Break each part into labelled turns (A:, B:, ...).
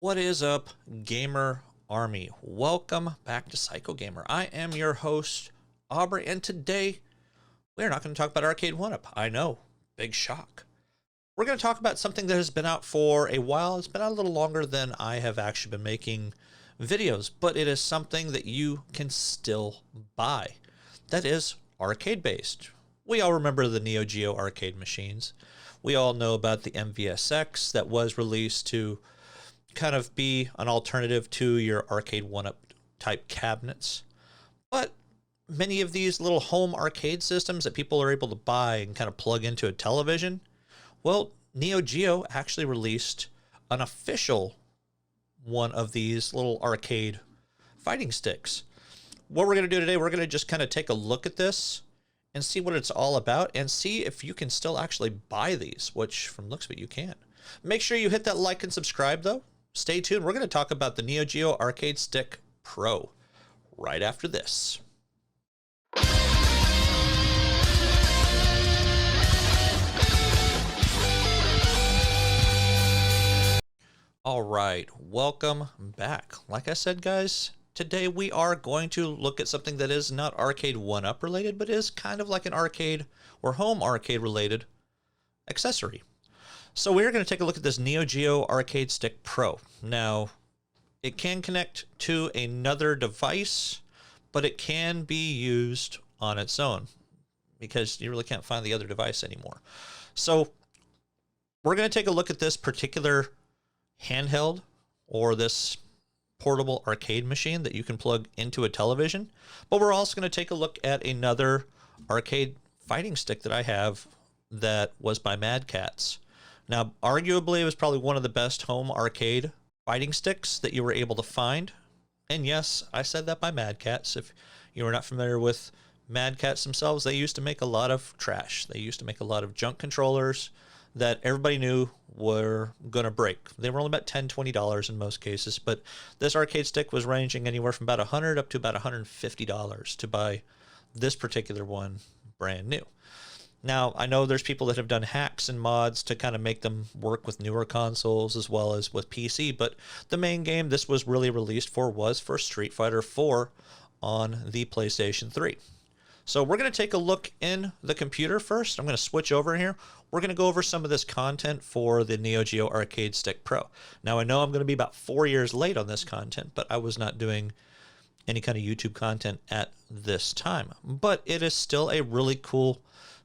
A: What is up, gamer army? Welcome back to Psycho Gamer. I am your host, Aubrey, and today we're not going to talk about Arcade 1-Up. I know, big shock. We're going to talk about something that has been out for a while. It's been out a little longer than I have actually been making videos, but it is something that you can still buy. That is arcade-based. We all remember the Neo Geo arcade machines. We all know about the MVSX that was released to kind of be an alternative to your Arcade 1-Up type cabinets. But many of these little home arcade systems that people are able to buy and kind of plug into a television, well, Neo Geo actually released an official one of these little arcade fighting sticks. What we're going to do today, we're going to just kind of take a look at this and see what it's all about and see if you can still actually buy these, which from looks of it you can. Make sure you hit that like and subscribe though. Stay tuned. We're going to talk about the Neo Geo Arcade Stick Pro right after this. All right, welcome back. Like I said, guys, today we are going to look at something that is not Arcade 1-Up related, but is kind of like an arcade or home arcade related accessory. So we're going to take a look at this Neo Geo Arcade Stick Pro. Now, it can connect to another device, but it can be used on its own because you really can't find the other device anymore. So we're going to take a look at this particular handheld or this portable arcade machine that you can plug into a television, but we're also going to take a look at another arcade fighting stick that I have that was by Mad Catz. Now, arguably, it was probably one of the best home arcade fighting sticks that you were able to find. And yes, I said that by Mad Catz. If you are not familiar with Mad Catz themselves, they used to make a lot of trash. They used to make a lot of junk controllers that everybody knew were going to break. They were only about $10, $20 in most cases, but this arcade stick was ranging anywhere from about $100 up to about $150 to buy this particular one brand new. Now, I know there's people that have done hacks and mods to kind of make them work with newer consoles as well as with PC, but the main game this was really released for was for Street Fighter 4 on the PlayStation 3. So we're going to take a look in the computer first. I'm going to switch over here. We're going to go over some of this content for the Neo Geo Arcade Stick Pro. Now, I know I'm going to be about 4 years late on this content, but I was not doing any kind of YouTube content at this time. But it is still a really cool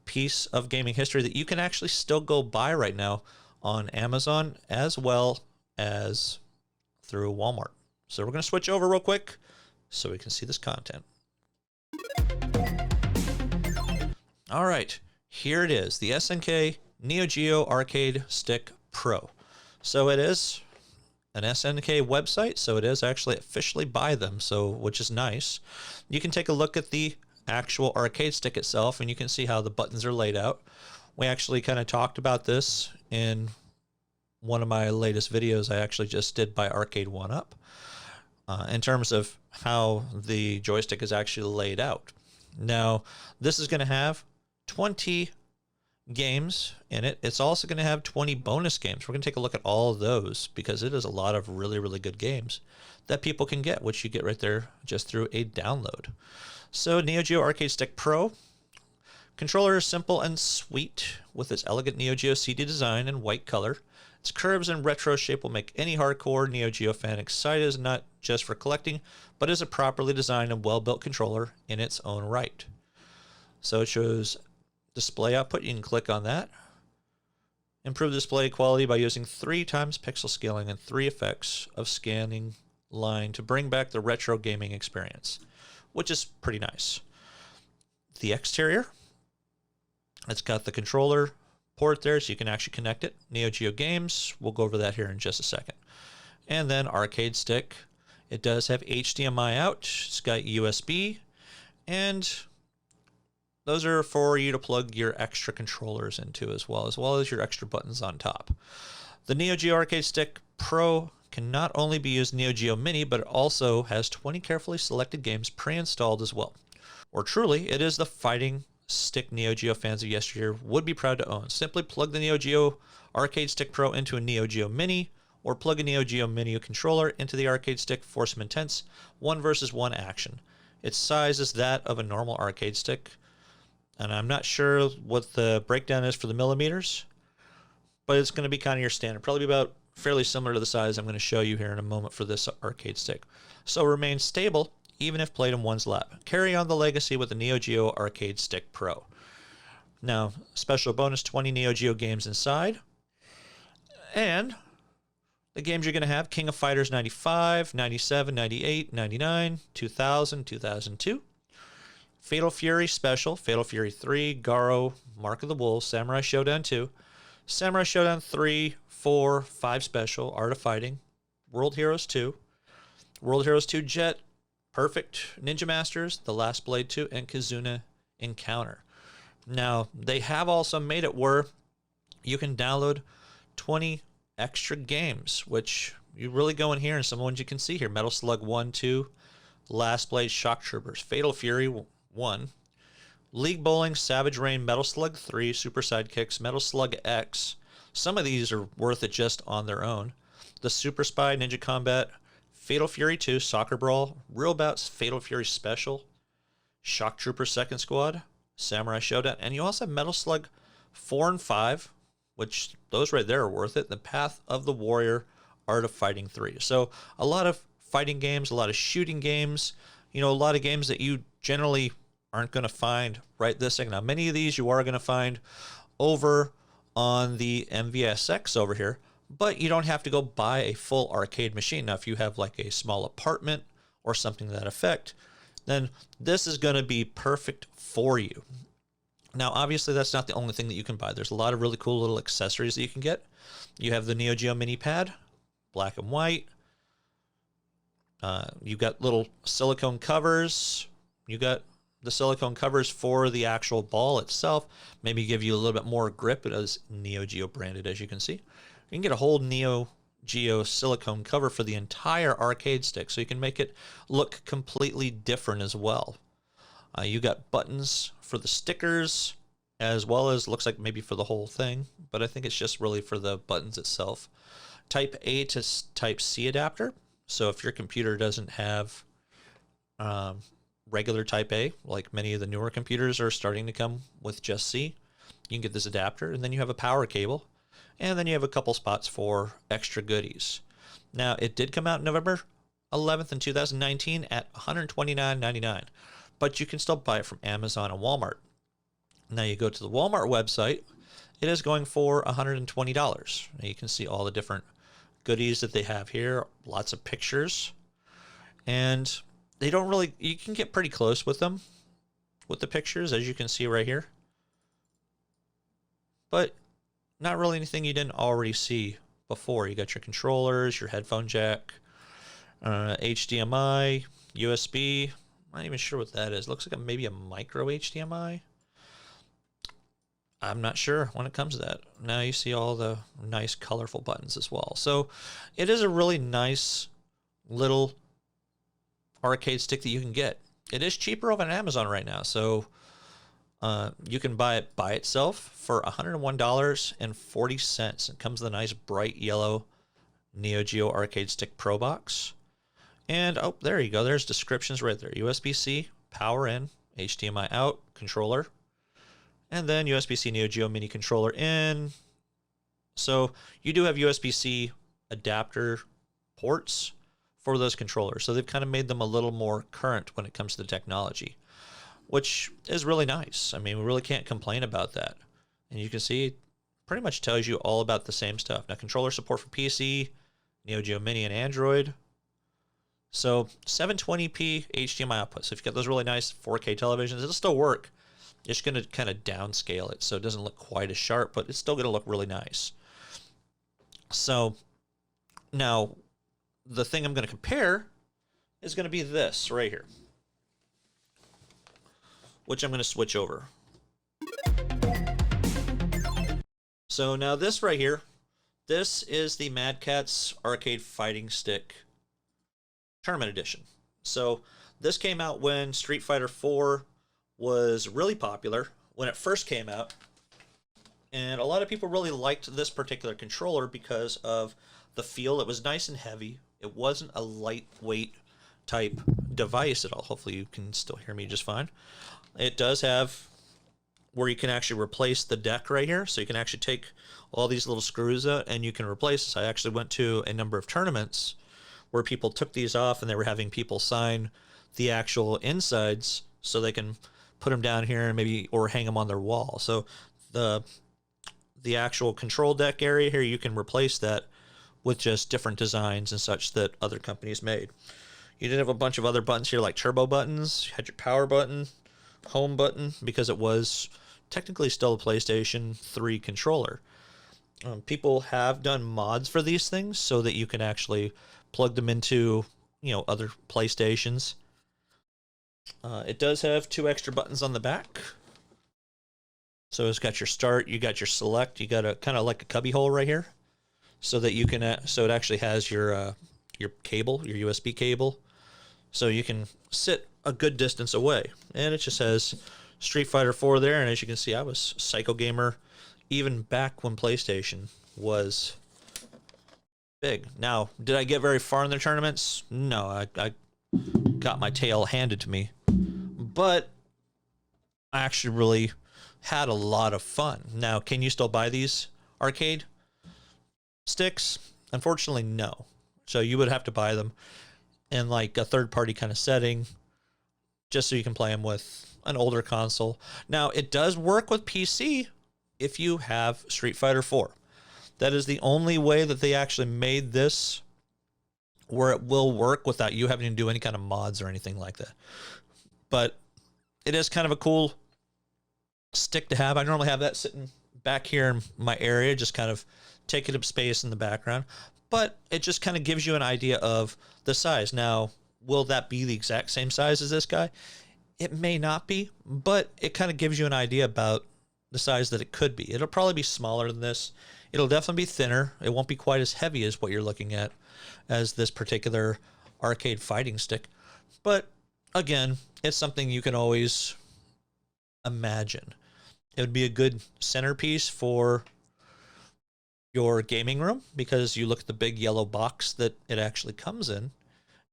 A: piece of gaming history that you can actually still go buy right now on Amazon as well as through Walmart. So we're going to switch over real quick so we can see this content. All right, here it is, the SNK Neo Geo Arcade Stick Pro. So it is an SNK website, so it is actually officially by them, so which is nice. You can take a look at the actual arcade stick itself and you can see how the buttons are laid out. We actually kind of talked about this in one of my latest videos I actually just did by Arcade 1-Up in terms of how the joystick is actually laid out. Now, this is going to have 20 games in it. It's also going to have 20 bonus games. We're going to take a look at all of those because it is a lot of really, really good games that people can get, which you get right there just through a download. So Neo Geo Arcade Stick Pro. Controller is simple and sweet with its elegant Neo Geo CD design and white color. Its curves and retro shape will make any hardcore Neo Geo fan excited as not just for collecting, but as a properly designed and well-built controller in its own right. So it shows display output. You can click on that. Improve display quality by using 3 times pixel scaling and 3 effects of scanning line to bring back the retro gaming experience, which is pretty nice. The exterior, it's got the controller port there, so you can actually connect it. Neo Geo games, we'll go over that here in just a second. And then arcade stick, it does have HDMI out, it's got USB, and those are for you to plug your extra controllers into as well as your extra buttons on top. The Neo Geo Arcade Stick Pro can not only be used Neo Geo Mini, but it also has 20 carefully selected games pre-installed as well. Or truly, it is the fighting stick Neo Geo fans of yesteryear would be proud to own. Simply plug the Neo Geo Arcade Stick Pro into a Neo Geo Mini or plug a Neo Geo Mini controller into the arcade stick for some intense 1 versus 1 action. Its size is that of a normal arcade stick, and I'm not sure what the breakdown is for the millimeters, but it's going to be kind of your standard, probably about fairly similar to the size I'm going to show you here in a moment for this arcade stick. So remain stable even if played in one's lap. Carry on the legacy with the Neo Geo Arcade Stick Pro. Now, special bonus, 20 Neo Geo games inside. And the games you're going to have: King of Fighters 95, 97, 98, 99, 2000, 2002. Fatal Fury Special, Fatal Fury 3, Garo, Mark of the Wolves, Samurai Showdown 2, Samurai Showdown 3, 4, 5 Special, Art of Fighting, World Heroes 2, World Heroes 2 Jet, Perfect Ninja Masters, The Last Blade 2, and Kizuna Encounter. Now, they have also made it where you can download 20 extra games, which you really go in here and some ones you can see here: Metal Slug 1, 2, Last Blade, Shock Troopers, Fatal Fury 1, League Bowling, Savage Rain, Metal Slug 3, Super Sidekicks, Metal Slug X. Some of these are worth it just on their own. The Super Spy, Ninja Combat, Fatal Fury 2, Soccer Brawl, Real Bouts, Fatal Fury Special, Shock Troopers Second Squad, Samurai Showdown, and you also have Metal Slug 4 and 5, which those right there are worth it. The Path of the Warrior, Art of Fighting 3. So a lot of fighting games, a lot of shooting games, a lot of games that you generally aren't going to find right this second. Now, many of these you are going to find over on the MVSX over here, but you don't have to go buy a full arcade machine. Now, if you have like a small apartment or something to that effect, then this is going to be perfect for you. Now, obviously, that's not the only thing that you can buy. There's a lot of really cool little accessories that you can get. You have the Neo Geo Mini Pad, black and white. You've got little silicone covers. You got the silicone covers for the actual ball itself. Maybe give you a little bit more grip. It is Neo Geo branded, as you can see. You can get a whole Neo Geo silicone cover for the entire arcade stick, so you can make it look completely different as well. You got buttons for the stickers, as well as looks like maybe for the whole thing, but I think it's just really for the buttons itself. Type A to Type C adapter. So if your computer doesn't have regular Type A, like many of the newer computers are starting to come with just C, you can get this adapter, and then you have a power cable, and then you have a couple spots for extra goodies. Now, it did come out November 11th in 2019 at $129.99, but you can still buy it from Amazon and Walmart. Now, you go to the Walmart website, it is going for $120. Now, you can see all the different goodies that they have here, lots of pictures, and they don't really, you can get pretty close with them, with the pictures, as you can see right here, but not really anything you didn't already see before. You got your controllers, your headphone jack, HDMI, USB. I'm not even sure what that is. Looks like maybe a micro HDMI. I'm not sure when it comes to that. Now you see all the nice colorful buttons as well. So it is a really nice little arcade stick that you can get. It is cheaper over on Amazon right now, so you can buy it by itself for $101.40. It comes with a nice bright yellow Neo Geo Arcade Stick Pro box. And, oh, there you go. There's descriptions right there. USB-C, power in, HDMI out, controller, and then USB-C Neo Geo Mini controller in. So you do have USB-C adapter ports for those controllers. So they've kind of made them a little more current when it comes to the technology, which is really nice. I mean, we really can't complain about that. And you can see it pretty much tells you all about the same stuff. Now, controller support for PC, Neo Geo Mini, and Android. So 720p HDMI output. So if you've got those really nice 4K televisions, it'll still work. It's going to kind of downscale it so it doesn't look quite as sharp, but it's still going to look really nice. So now the thing I'm going to compare is going to be this right here, which I'm going to switch over. So now this right here, this is the Mad Catz Arcade Fighting Stick Tournament Edition. So this came out when Street Fighter 4 was really popular when it first came out. And a lot of people really liked this particular controller because of the feel. It was nice and heavy. It wasn't a lightweight type device at all. Hopefully you can still hear me just fine. It does have where you can actually replace the deck right here. So you can actually take all these little screws out and you can replace this. I actually went to a number of tournaments where people took these off and they were having people sign the actual insides so they can put them down here and maybe or hang them on their wall. So the actual control deck area here, you can replace that with just different designs and such that other companies made. You did have a bunch of other buttons here like turbo buttons. You had your power button, home button, because it was technically still a PlayStation 3 controller. People have done mods for these things so that you can actually plug them into, you know, other PlayStations. It does have 2 extra buttons on the back. So it's got your start, you got your select, you got a kind of like a cubby hole right here, so that you can. So it actually has your cable, your USB cable, so you can sit a good distance away. And it just has Street Fighter 4 there, and as you can see, I was Psycho Gamer even back when PlayStation was big. Now, did I get very far in the tournaments? No, I got my tail handed to me, but I actually really had a lot of fun. Now, can you still buy these arcade sticks? Unfortunately, no. So you would have to buy them in like a third-party kind of setting just so you can play them with an older console. Now, it does work with PC if you have Street Fighter 4. That is the only way that they actually made this where it will work without you having to do any kind of mods or anything like that. But it is kind of a cool stick to have. I normally have that sitting back here in my area, just kind of taking up space in the background. But it just kind of gives you an idea of the size. Now, will that be the exact same size as this guy? It may not be, but it kind of gives you an idea about the size that it could be. It'll probably be smaller than this. It'll definitely be thinner. It won't be quite as heavy as what you're looking at as this particular arcade fighting stick. But again, it's something you can always imagine. It would be a good centerpiece for your gaming room because you look at the big yellow box that it actually comes in,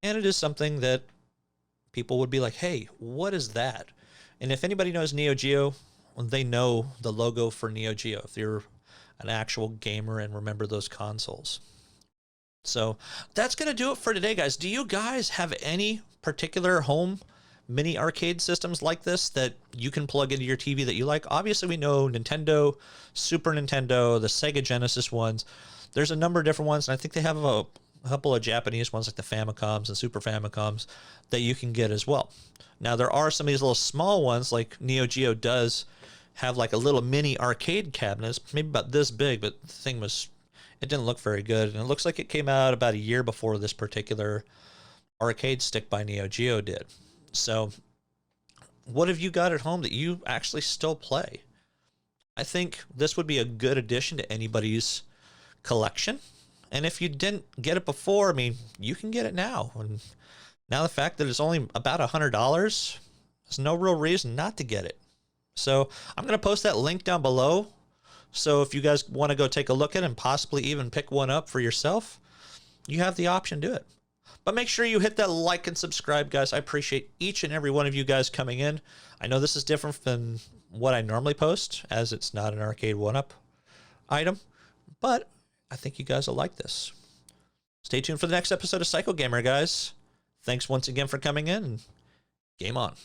A: and it is something that people would be like, hey, what is that? And if anybody knows Neo Geo, they know the logo for Neo Geo if you're an actual gamer and remember those consoles. So that's going to do it for today, guys. Do you guys have any particular home mini arcade systems like this that you can plug into your TV that you like? Obviously, we know Nintendo, Super Nintendo, the Sega Genesis ones. There's a number of different ones, and I think they have a couple of Japanese ones like the Famicoms and Super Famicoms that you can get as well. Now, there are some of these little small ones, like Neo Geo does have like a little mini arcade cabinet, maybe about this big, but the thing was, it didn't look very good. And it looks like it came out about a year before this particular arcade stick by Neo Geo did. So what have you got at home that you actually still play? I think this would be a good addition to anybody's collection. And if you didn't get it before, I mean, you can get it now. And now the fact that it's only about $100, there's no real reason not to get it. So I'm going to post that link down below. So if you guys want to go take a look at it and possibly even pick one up for yourself, you have the option to do it. But make sure you hit that like and subscribe, guys. I appreciate each and every one of you guys coming in. I know this is different than what I normally post, as it's not an arcade one-up item, but I think you guys will like this. Stay tuned for the next episode of Psycho Gamer, guys. Thanks once again for coming in, and game on.